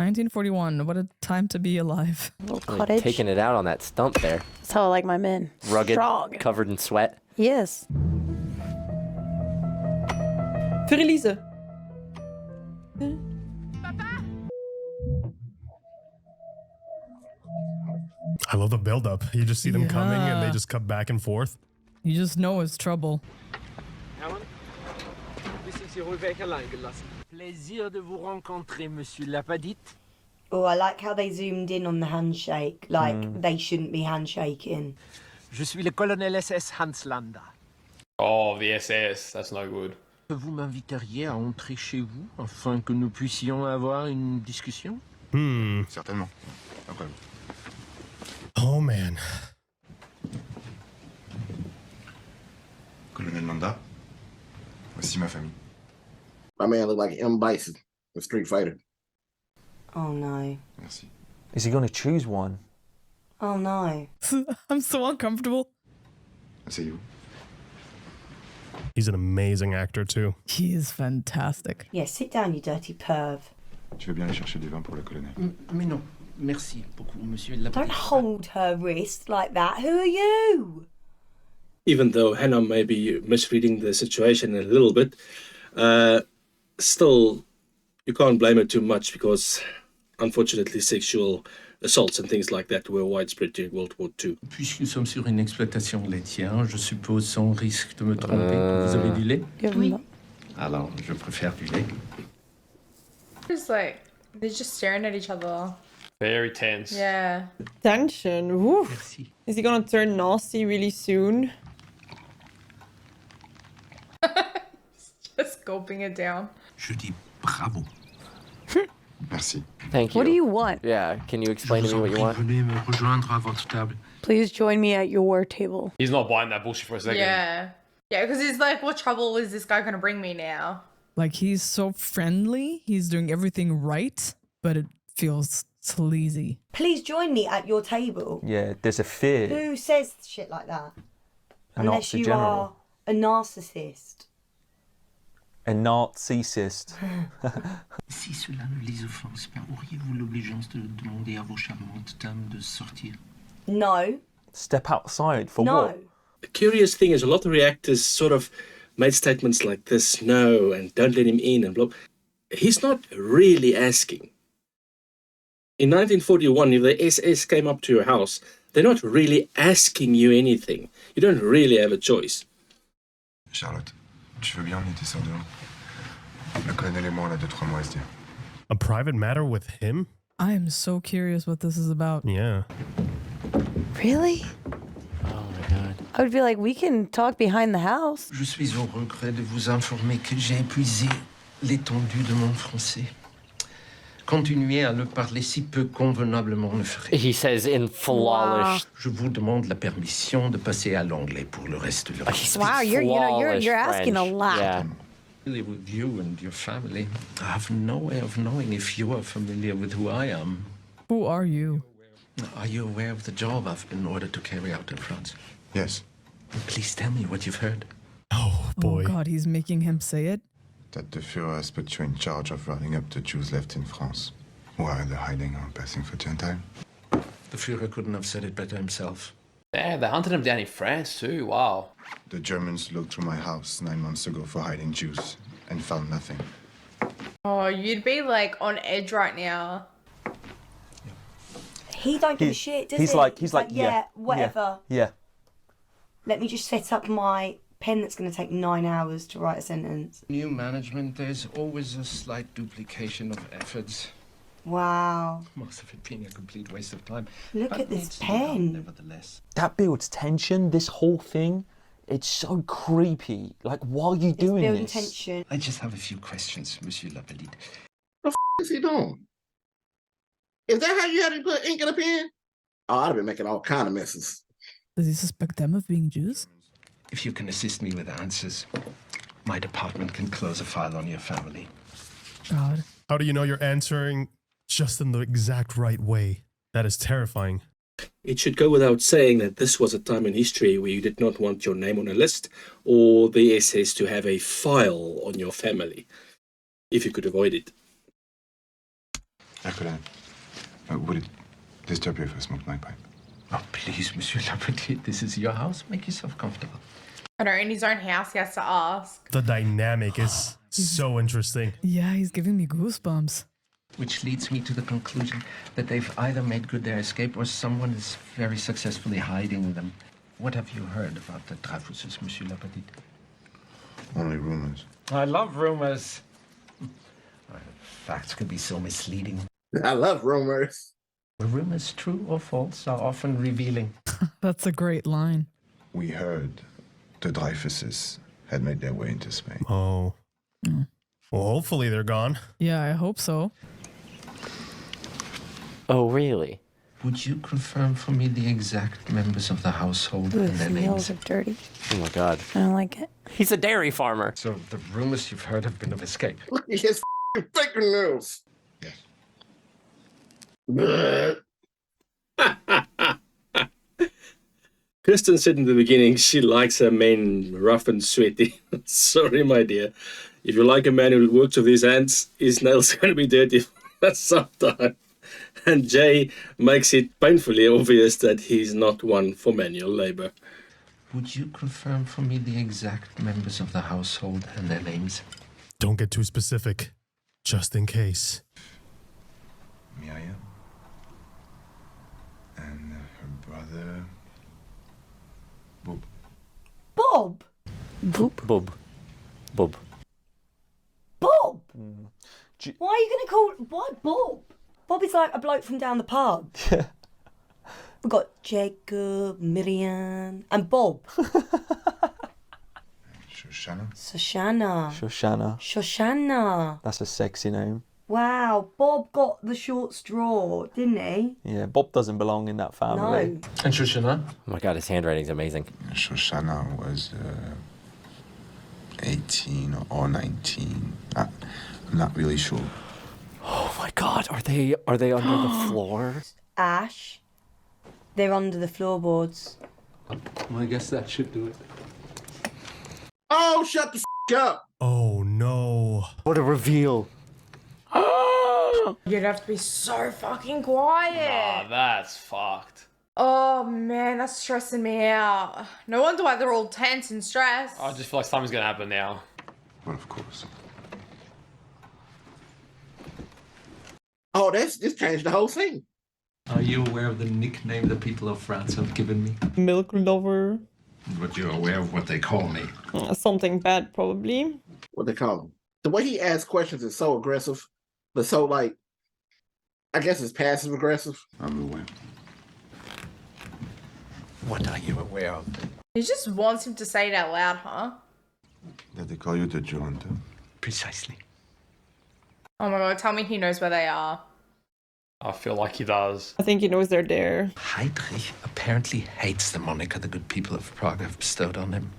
1941. What a time to be alive. Little Really cottage. taking it out on that stump there. That's how I like my men. Rugged, Strong. covered in sweat. Yes. Für Elise. I love the build-up. You just see them coming and they Yeah. just cut back and forth. You just know it's trouble. Hermann, bis ich Sie ruhig weg allein gelassen. Plaisir de vous rencontrer, Monsieur LaPadite. Oh, I like how they zoomed in on the handshake. Like, they shouldn't be handshaking. Je suis le colonel SS Hans Landa. Oh, the SS. That's no good. Vous m'inviteriez à entrer chez vous afin que nous puissions avoir une discussion? Certainement. Après vous. Oh, man. Colonel Landa, voici ma famille. My man looked like M. Bison, the Street Fighter. Oh no. Merci. Is he going to choose one? Oh no. I'm so uncomfortable. Asseyez-vous. He's an amazing actor, too. He is fantastic. Yeah, sit down, you dirty perv. Tu veux bien aller chercher des vins pour le colonel? Mais non, merci beaucoup, Monsieur Don't LaPadite. hold her wrist like that. Who are you? Even though Hannah may be misreading the situation a little bit, still, you can't blame her too much because, unfortunately, sexual assaults and things like that were widespread during World War II. Puisque nous sommes sur une exploitation laitière, je suppose sans risque de me tromper que vous avez du lait? Oui. Alors, je préfère du lait. It's like, they're just staring at each other. Very tense. Yeah. Tension. Woo. Merci. Is he gonna turn nasty really soon? Just gulping it down. Je dis bravo. Merci. Thank you. What do you want? Yeah, can you explain to me what you want? Venez me rejoindre à votre table. Please join me at your table. He's not buying that bullshit for a second. Yeah. Yeah, because he's like, what trouble is this guy gonna bring me now? Like, he's so friendly. He's doing everything right, but it feels sleazy. Please join me at your table. Yeah, there's a fear. Who says shit like that? A Unless Nazi you general. are a narcissist. A Nazicist. Si cela ne les offense pas, auriez-vous l'obligeance de demander à vos charmantes dames de sortir? No. Step outside for No. what? The curious thing is a lot of reactors sort of made statements like this, no, and don't let him in, and blah. He's not really asking. In 1941, if the SS came up to your house, they're not really asking you anything. You don't really have a choice. Charlotte, tu veux bien emmener tes sœurs dehors? Le colonel et moi, on a 2-3 mots à se dire. A private matter with him? I am so curious what this is about. Yeah. Really? Oh my god. I would be like, we can talk behind the house. Je suis au regret de vous informer que j'ai épuisé l'étendue de mon français. Continuer à le parler si peu convenablement le ferait. He says in flawless. Je vous demande la permission de passer à l'anglais pour le reste de la He speaks Wow, you're asking a French. lot. Yeah. With you and your family, I have no way of knowing if you are familiar with who I am. Who are you? Are you aware of the job I've been ordered to carry out in France? Yes. Please tell me what you've heard. Oh, boy. Oh god, he's making him say it. That the Führer has put you in charge of rounding up the Jews left in France, who are either hiding or passing for Gentile. The Führer couldn't have said it better himself. Yeah, they hunted him down in France too. Wow. The Germans looked through my house 9 months ago for hiding Jews and found nothing. Oh, you'd be like on edge right now. He don't give a shit, does he's he? like, yeah, whatever. Yeah. Let me just set up my pen that's going to take 9 hours to write a sentence. New management, there's always a slight duplication of efforts. Wow. Most of it being a complete waste of time. Look But at this it's done, pen. nevertheless. That builds tension, this whole thing. It's so creepy. Like, why are you It's doing building this? tension. I just have a few questions, Monsieur LaPadite. What is he doing? Is that how you had to put ink in a pen? Oh, I'd have been making all kind of messes. Does he suspect them of being Jews? If you can assist me with answers, my department can close a file on your family. God. How do you know you're answering just in the exact right way? That is terrifying. It should go without saying that this was a time in history where you did not want your name on a list or the SS to have a file on your family, if you could avoid it. LaPadite, would it disturb you if I smoked my pipe? Oh, please, Monsieur LaPadite, this is your house. Make yourself comfortable. I know, in his own house, he has to ask. The dynamic is so interesting. Yeah, he's giving me goosebumps. Which leads me to the conclusion that they've either made good their escape or someone is very successfully hiding them. What have you heard about the Dreyfuses, Monsieur LaPadite? Only rumors. I love rumors. Facts can be so misleading. I love rumors. Were rumors true or false are often revealing. That's a great line. We heard the Dreyfuses had made their way into Spain. Oh. Well, hopefully they're gone. Yeah, I hope so. Oh, really? Would you confirm for me the exact members of the household Ooh, and his their nails names? are dirty. Oh my god. I don't like it. He's a dairy farmer. So the rumors you've heard have been of escape. Look at his fingernails. Yes. Kristen said in the beginning she likes her men rough and sweaty. Sorry, my dear. If you like a man who works with his hands, his nails are going to be dirty for some time. And Jay makes it painfully obvious that he's not one for manual labor. Would you confirm for me the exact members of the household and their names? Don't get too specific, just in case. Miriam. And her brother. Bob. Bob? Boop. Bob. Bob. Bob? Why are you going to call... Why Bob? Bob is like a bloke from down the pub. We've got Jacob, Miriam, and Bob. Shosanna. Shosanna. That's a sexy name. Wow, Bob got the short straw, didn't he? Yeah, Bob doesn't belong in that family. No. And Shosanna? Oh my god, his handwriting's amazing. Shosanna was 18 or 19. I'm not really sure. Oh my god, are they under the floor? Ash. They're under the floorboards. Well, I guess that should do it. Oh, shut the up. Oh no. What a reveal. You'd have to be so fucking quiet. Ah, that's fucked. Oh man, that's stressing me out. No wonder why they're all tense and stressed. I just feel like something's gonna happen now. Well, of course. Oh, this changed the whole thing. Are you aware of the nickname the people of France have given me? Milk lover. But you're aware of what they call me. Something bad, probably. What they call him. The way he asks questions is so aggressive, but so like, I guess it's passive aggressive. I'm aware. What are you aware of? He just wants him to say it out loud, huh? Did they call you the Junta? Precisely. Oh my god, tell me he knows where they are. I feel like he does. I think he knows they're there. Heydrich apparently hates the moniker the good people of Prague have bestowed on him.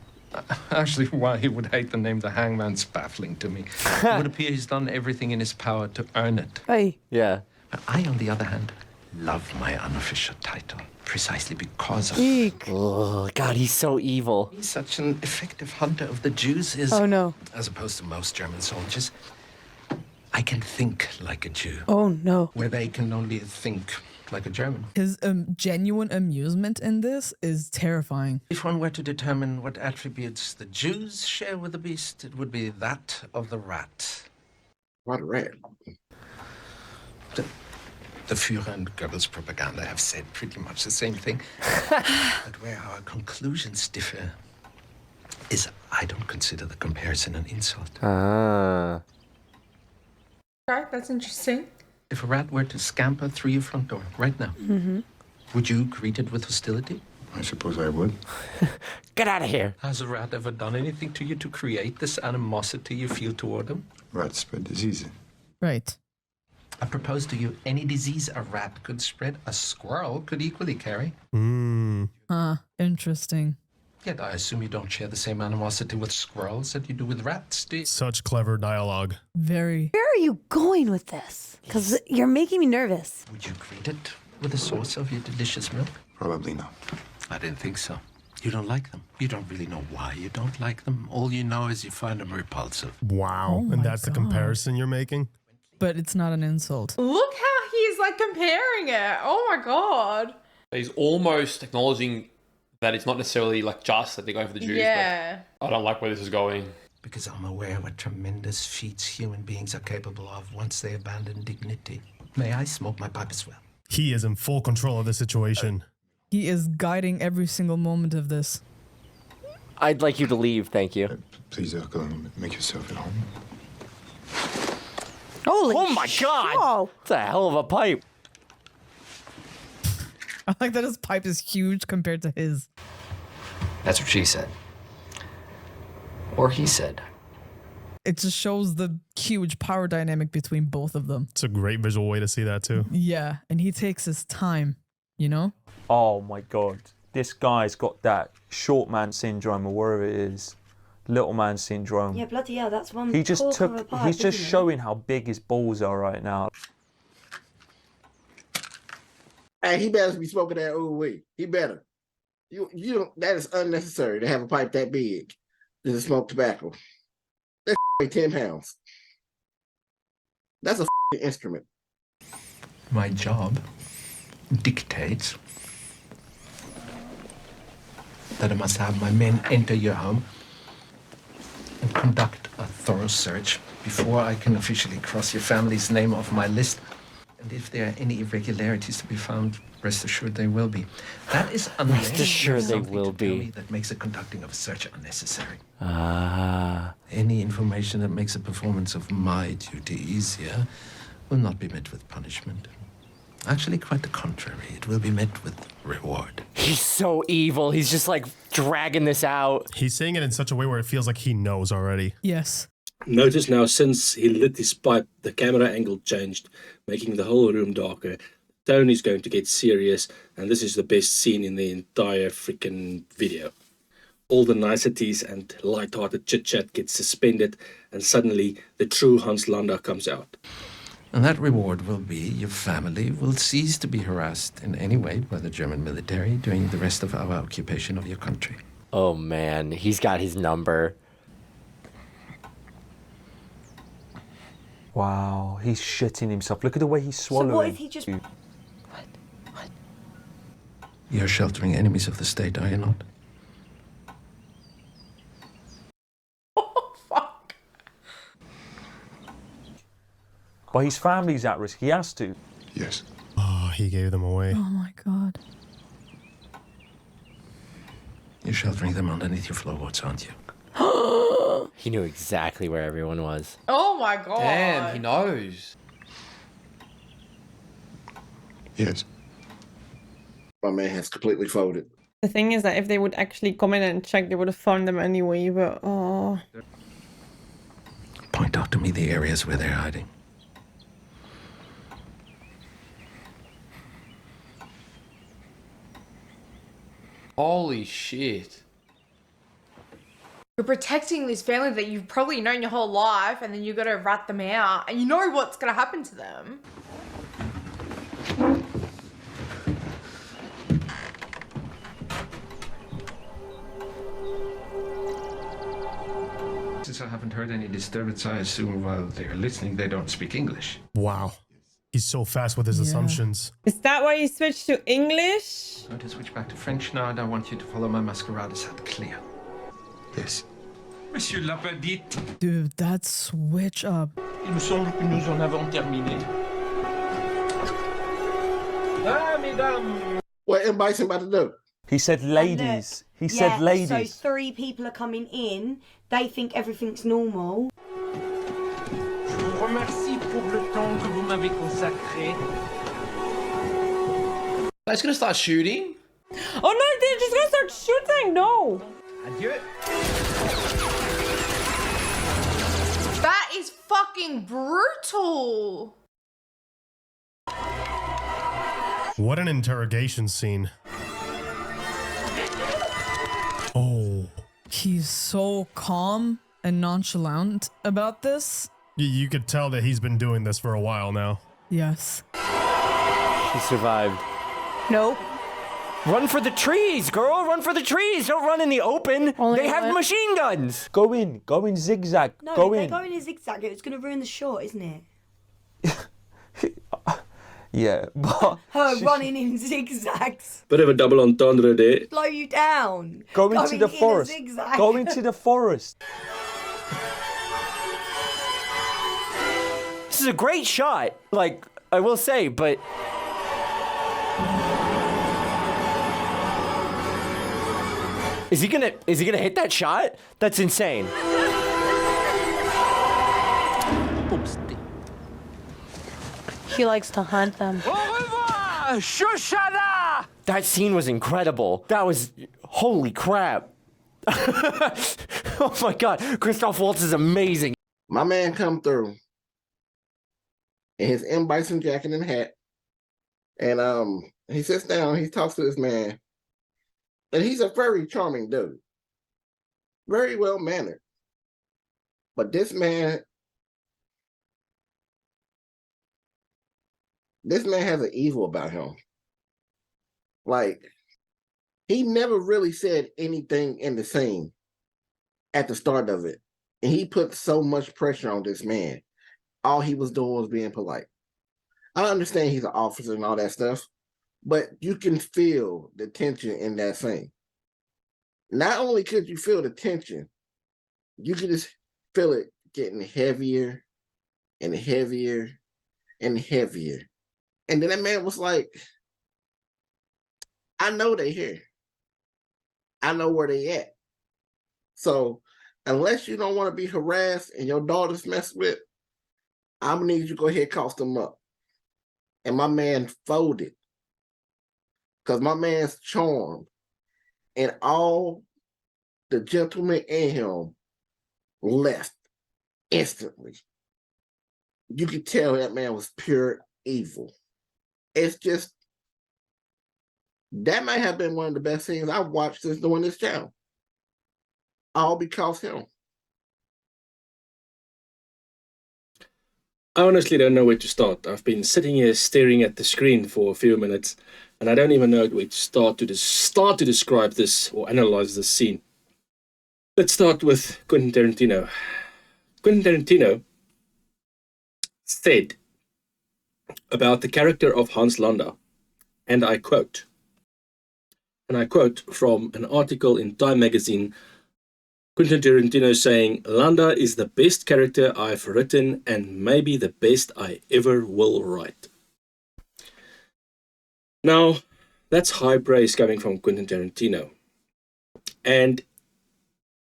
Actually, why he would hate the name the Hangman's baffling to me. It would appear he's done everything in his power to earn it. Hey. Yeah. I, on the other hand, love my unofficial title, precisely because of... Eek. Oh, God, he's so evil. He's such an effective hunter of the Jews is... Oh, no. As opposed to most German soldiers, I can think like a Jew. Oh, no. Where they can only think like a German. His genuine amusement in this is terrifying. If one were to determine what attributes the Jews share with the beast, it would be that of the rat. What a rat? The Führer and Goebbels' propaganda have said pretty much the same thing. But where our conclusions differ is I don't consider the comparison an insult. Ah. Okay, that's interesting. If a rat were to scamper through your front door right now, would you greet it with hostility? I suppose I would. Get out of here. Has a rat ever done anything to you to create this animosity you feel toward him? Rats spread disease. Right. I propose to you, any disease a rat could spread, a squirrel could equally carry. Interesting. Yet I assume you don't share the same animosity with squirrels that you do with rats, do you? Such clever dialogue. Very. Where are you going with this? Because you're making me nervous. Would you greet it with a source of your delicious milk? Probably not. I didn't think so. You don't like them. You don't really know why you don't like them. All you know is you find them repulsive. Wow. Oh and my that's the God. comparison you're making? But it's not an insult. Look how like comparing it. Oh my god. He's almost acknowledging that it's not necessarily like just that they're going for the Jews. Yeah. But I don't like where this is going. Because I'm aware what tremendous feats human beings are capable of once they abandon dignity. May I smoke my pipe as well? He is in full control of the situation. He is guiding every single moment of this. I'd like you to leave, thank you. Please, go and make yourself at home. Holy Oh my god! It's a hell of a pipe. I like that his pipe is huge compared to his. That's what she said. Or he said. It just shows the huge power dynamic between both of them. It's a great visual way to see that too. Yeah, and he takes his time, you know? Oh my god. This guy's got that short man syndrome or whatever it is. Little man syndrome. Yeah, bloody hell, that's one. He just cork of a took. pipe, He's just isn't it? showing how big his balls are right now. Hey, he better be smoking that ooh wee. He better. You don't. That is unnecessary to have a pipe that big to smoke tobacco. That's weigh 10 pounds. That's a instrument. My job dictates that I must have my men enter your home and conduct a thorough search before I can officially cross your family's name off my list. And if there are any irregularities to be found, rest assured they will be. That is unless Rest assured there's they something will to tell be. me that makes the conducting of a search unnecessary. Ah. Any information that makes the performance of my duty easier will not be met with punishment. Actually, quite the contrary. It will be met with reward. He's so evil. He's just like dragging this out. He's saying it in such a way where it feels like he knows already. Yes. Notice now, since he lit his pipe, the camera angle changed, making the whole room darker. Tone is going to get serious, and this is the best scene in the entire freaking video. All the niceties and light-hearted chit-chat gets suspended, and suddenly the true Hans Landa comes out. And that reward will be your family will cease to be harassed in any way by the German military during the rest of our occupation of your country. Oh man, he's got his number. Wow, he's shitting himself. Look at the way he's swallowing. So what is he just? You're sheltering enemies of the state, are you not? But his family's at risk. He has to. Yes. Oh, he gave them away. Oh my god. You're sheltering them underneath your floorboards, aren't you? He knew exactly where everyone was. Oh my god. Damn, he knows. Yes. My man has completely folded. The thing is that if they would actually come in and check, they would have found them anyway, but oh. Point out to me the areas where they're hiding. Holy shit. You're protecting this family that you've probably known your whole life, and then you gotta rat them out, and you know what's gonna happen to them. Since I haven't heard any disturbance, I assume while they're listening, they don't speak English. Wow. He's so fast with his assumptions. Is that why you switched to English? I'm going to switch back to French now, and I want you to follow my masquerade hat clear. Yes. Monsieur LaPadite. Dude, that switch up. Il me semble que nous en avons terminé. Ah, mesdames. What M. Bison about to do? He said ladies. He said ladies. So 3 people are coming in. They think everything's normal. Je vous remercie pour le temps que vous m'avez consacré. They're just gonna start shooting? Oh no, they're just gonna start shooting! No! Adieu. That is fucking brutal. What an interrogation scene. Oh. He's so calm and nonchalant about this. You could tell that he's been doing this for a while now. Yes. She survived. Nope. Run for the trees, girl! Run for the trees! Don't run in the open! They have machine guns! Go in zigzag. No, they're going in zigzag. It's going to ruin the shot, isn't it? Yeah, but Her running in zigzags. Bit of a double entendre there. Slow you down. go into Going the in a forest. zigzag. Go into the forest. This is a great shot, like, I will say, but... Is he gonna hit that shot? That's insane. He likes to hunt them. Shosanna! That scene was incredible. That was... Holy crap. Oh my god, Christoph Waltz is amazing. My man come through in his M. Bison jacket and hat. And he sits down, he talks to this man. And he's a very charming dude. Very well mannered. But this man has an evil about him. Like, he never really said anything in the scene at the start of it. And he put so much pressure on this man. All he was doing was being polite. I understand he's an officer and all that stuff, but you can feel the tension in that scene. Not only could you feel the tension, you could just feel it getting heavier and heavier and heavier. And then that man was like, I know they here. I know where they at. So unless you don't want to be harassed and your daughter's messed with, I'm gonna need you to go ahead and cost them up. And my man folded. Because my man's charmed. And all the gentleman in him left instantly. You could tell that man was pure evil. It's just, that might have been one of the best things I've watched since doing this channel. All because him. I honestly don't know where to start. I've been sitting here staring at the screen for a few minutes, and I don't even know where to start to describe this or analyze this scene. Let's start with Quentin Tarantino. Quentin Tarantino said about the character of Hans Landa, and I quote from an article in Time magazine, Quentin Tarantino saying, Landa is the best character I've written and maybe the best I ever will write. Now, that's high praise coming from Quentin Tarantino. And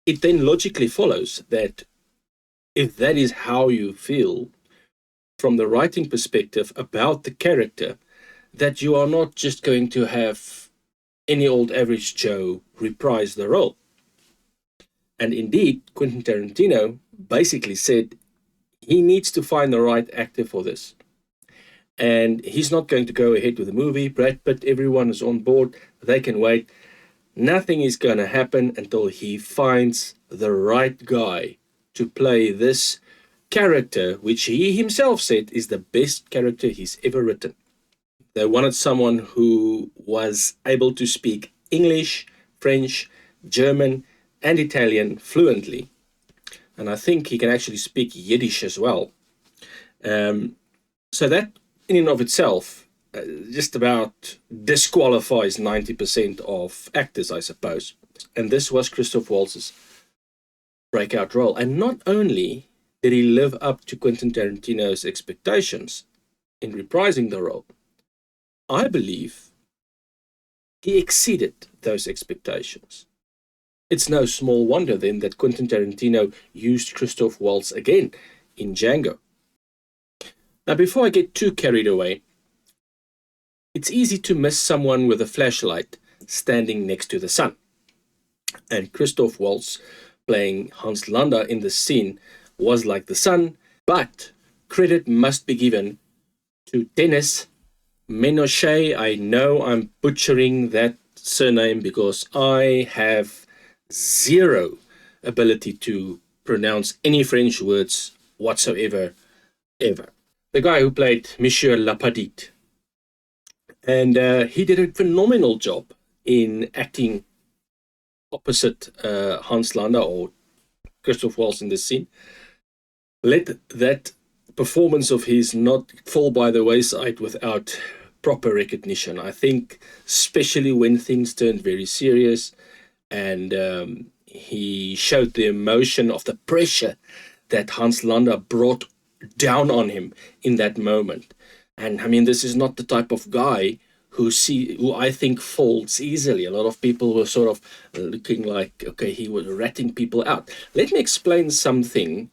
it then logically follows that if that is how you feel from the writing perspective about the character, that you are not just going to have any old average Joe reprise the role. And indeed, Quentin Tarantino basically said he needs to find the right actor for this. And he's not going to go ahead with the movie. Brad Pitt, everyone is on board. They can wait. Nothing is going to happen until he finds the right guy to play this character, which he himself said is the best character he's ever written. They wanted someone who was able to speak English, French, German, and Italian fluently. And I think he can actually speak Yiddish as well. So that in and of itself just about disqualifies 90% of actors, I suppose. And this was Christoph Waltz's breakout role. And not only did he live up to Quentin Tarantino's expectations in reprising the role, I believe he exceeded those expectations. It's no small wonder then that Quentin Tarantino used Christoph Waltz again in Django. Now, before I get too carried away, it's easy to miss someone with a flashlight standing next to the sun. And Christoph Waltz, playing Hans Landa in the scene, was like the sun, but credit must be given to Denis Ménochet. I know I'm butchering that surname because I have zero ability to pronounce any French words whatsoever, ever. The guy who played Monsieur LaPadite. And he did a phenomenal job in acting opposite Hans Landa or Christoph Waltz in this scene. Let that performance of his not fall by the wayside without proper recognition. I think especially when things turned very serious and he showed the emotion of the pressure that Hans Landa brought down on him in that moment. And I mean, this is not the type of guy who I think folds easily. A lot of people were sort of looking like, okay, he was ratting people out. Let me explain something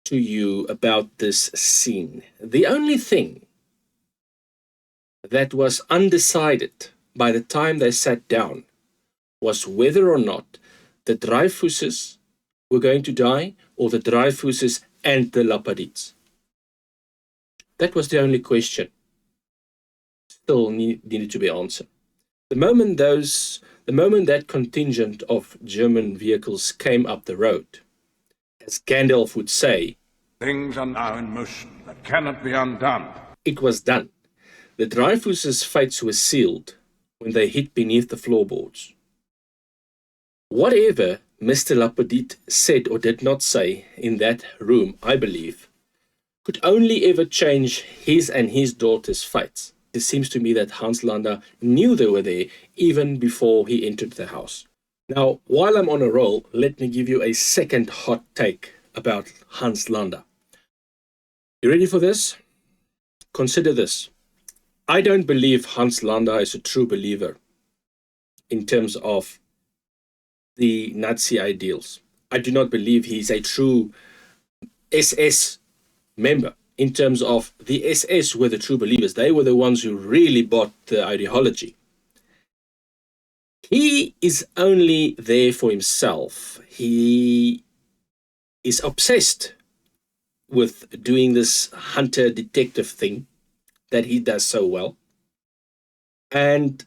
to you about this scene. The only thing that was undecided by the time they sat down was whether or not the Dreyfuses were going to die or the Dreyfuses and the LaPadites. That was the only question. Still needed to be answered. The moment that contingent of German vehicles came up the road, as Gandalf would say, things are now in motion that cannot be undone. It was done. The Dreyfuses' fates were sealed when they hit beneath the floorboards. Whatever Mr. LaPadite said or did not say in that room, I believe, could only ever change his and his daughter's fates. It seems to me that Hans Landa knew they were there even before he entered the house. Now, while I'm on a roll, let me give you a second hot take about Hans Landa. You ready for this? Consider this. I don't believe Hans Landa is a true believer in terms of the Nazi ideals. I do not believe he's a true SS member. In terms of the SS were the true believers. They were the ones who really bought the ideology. He is only there for himself. He is obsessed with doing this hunter-detective thing that he does so well. And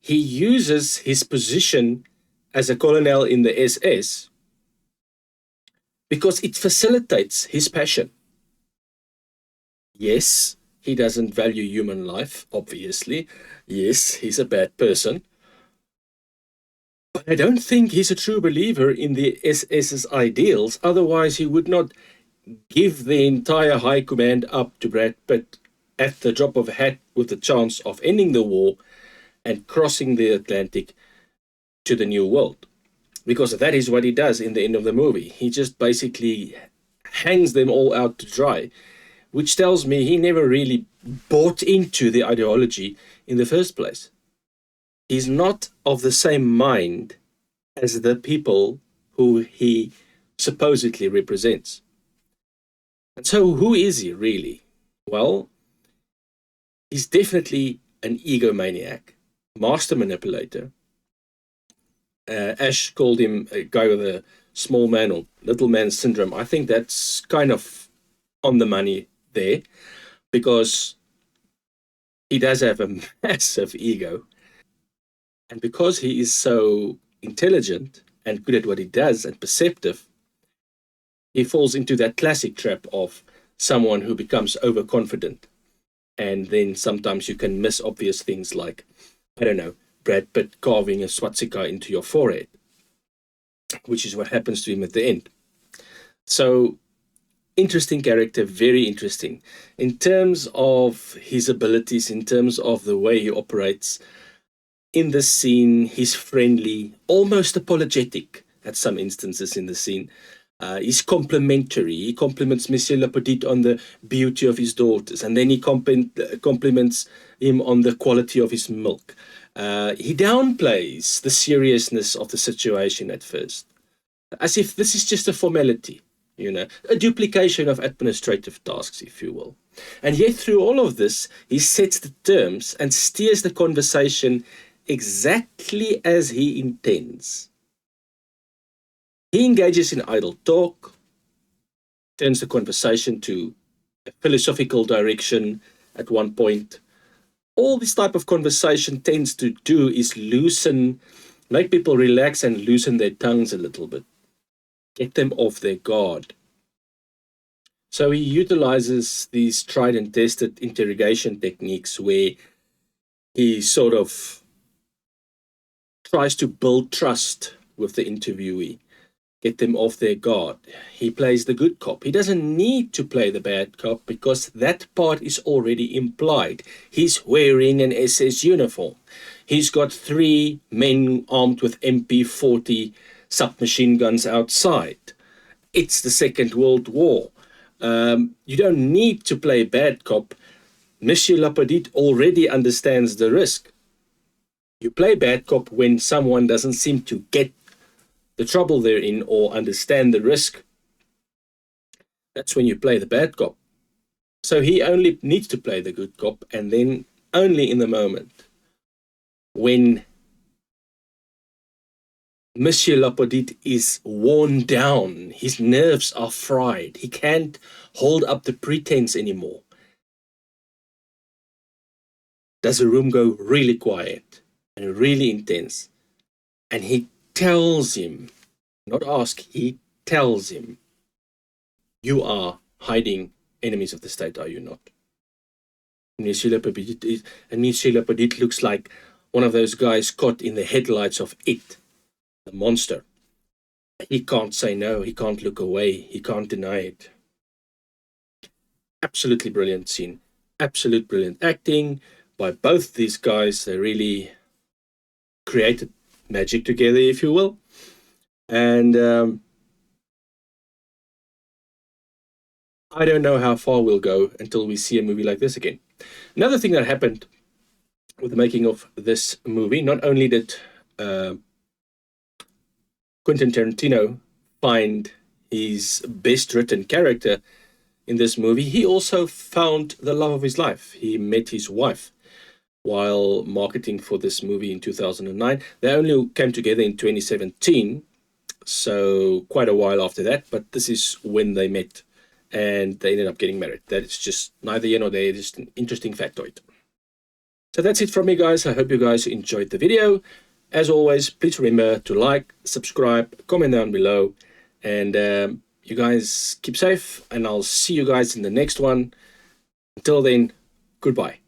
he uses his position as a colonel in the SS because it facilitates his passion. Yes, he doesn't value human life, obviously. Yes, he's a bad person. But I don't think he's a true believer in the SS's ideals. Otherwise, he would not give the entire high command up to Brad Pitt at the drop of a hat with the chance of ending the war and crossing the Atlantic to the New World. Because that is what he does in the end of the movie. He just basically hangs them all out to dry, which tells me he never really bought into the ideology in the first place. He's not of the same mind as the people who he supposedly represents. And so who is he really? Well, he's definitely an egomaniac, master manipulator. Ash called him a guy with a small man or little man syndrome. I think that's kind of on the money there, because he does have a massive ego. And because he is so intelligent and good at what he does and perceptive, he falls into that classic trap of someone who becomes overconfident. And then sometimes you can miss obvious things like, I don't know, Brad Pitt carving a swastika into your forehead, which is what happens to him at the end. So, interesting character, very interesting. In terms of his abilities, in terms of the way he operates, in the scene, he's friendly, almost apologetic at some instances in the scene. He's complimentary. He compliments Monsieur LaPadite on the beauty of his daughters, and then he compliments him on the quality of his milk. He downplays the seriousness of the situation at first, as if this is just a formality, you know, a duplication of administrative tasks, if you will. And yet through all of this, he sets the terms and steers the conversation exactly as he intends. He engages in idle talk, turns the conversation to a philosophical direction at one point. All this type of conversation tends to do is make people relax and loosen their tongues a little bit. Get them off their guard. So he utilizes these tried and tested interrogation techniques where he sort of tries to build trust with the interviewee. get them off their guard. He plays the good cop. He doesn't need to play the bad cop because that part is already implied. He's wearing an SS uniform. He's got 3 men armed with MP40 submachine guns outside. It's the Second World War. You don't need to play bad cop. Monsieur LaPadite already understands the risk. You play bad cop when someone doesn't seem to get the trouble they're in or understand the risk. That's when you play the bad cop. So he only needs to play the good cop, and then only in the moment when Monsieur LaPadite is worn down, his nerves are fried, he can't hold up the pretense anymore, does the room go really quiet and really intense, and he tells him, not ask, he tells him, you are hiding enemies of the state, are you not? Monsieur LaPadite looks like one of those guys caught in the headlights of It, the monster. He can't say no, he can't look away, he can't deny it. Absolutely brilliant scene. Absolute brilliant acting by both these guys. They really created magic together, if you will. And I don't know how far we'll go until we see a movie like this again. Another thing that happened with the making of this movie, not only did Quentin Tarantino find his best written character in this movie, he also found the love of his life. He met his wife while marketing for this movie in 2009. They only came together in 2017, so quite a while after that, but this is when they met and they ended up getting married. That is just neither here nor there, just an interesting factoid. So that's it from me, guys. I hope you guys enjoyed the video. As always, please remember to like, subscribe, comment down below, and you guys keep safe, and I'll see you guys in the next one. Until then, goodbye.